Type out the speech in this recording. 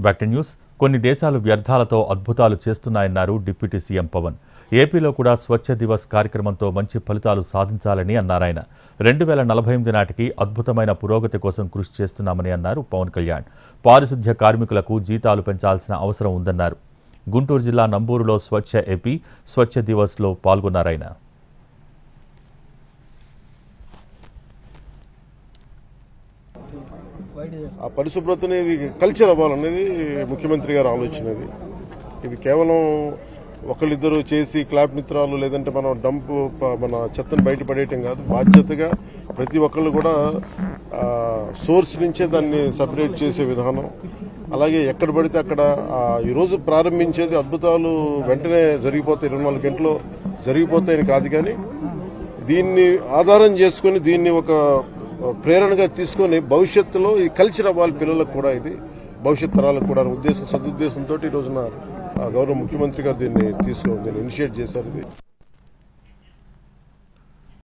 Back to news. కొన్ని దేశాలు వ్యర్థాలతో అద్భుతాలు చేస్తున్నాయన్నారు డిప్యూటీ సీఎం పవన్. ఏపీలో కూడా స్వచ్ఛ దివస్ కార్యక్రమంతో మంచి ఫలితాలు సాధించాలని అన్నారాయన. 2048 నాటికి అద్భుతమైన పురోగతి కోసం కృషి చేస్తున్నామని అన్నారు పవన్ కళ్యాణ్. పారిశుద్ధ్య కార్మికులకు జీతాలు పెంచాల్సిన అవసరం ఉందన్నారు. గుంటూరు జిల్లా నంబూరులో స్వచ్ఛ ఏపీ స్వచ్ఛ దివస్లో పాల్గొన్నారాయన. ఆ పరిశుభ్రతని కల్చర్ అవ్వాలనేది ముఖ్యమంత్రి గారు ఆలోచన. ఇది కేవలం ఒకళ్ళిద్దరు చేసి క్లాప్ మిత్రాలు లేదంటే మనం మన చెత్తను బయటపడేయటం కాదు. బాధ్యతగా ప్రతి ఒక్కళ్ళు కూడా సోర్స్ నుంచే దాన్ని సపరేట్ చేసే విధానం. అలాగే ఎక్కడ పడితే అక్కడ ఈరోజు ప్రారంభించేది అద్భుతాలు వెంటనే జరిగిపోతాయి, 24 గంటల్లో జరిగిపోతాయని కాదు, కానీ దీన్ని ఆధారం చేసుకుని దీన్ని ఒక ప్రేరణగా తీసుకొని భవిష్యత్తులో ఈ కల్చర్ అవ్వాలి పిల్లలకు కూడా, ఇది భవిష్యత్ తరాలకు కూడా సదుద్దేశంతో ఈ రోజున గౌరవ ముఖ్యమంత్రి గారు దీన్ని ఇనిషియేట్ చేశారు.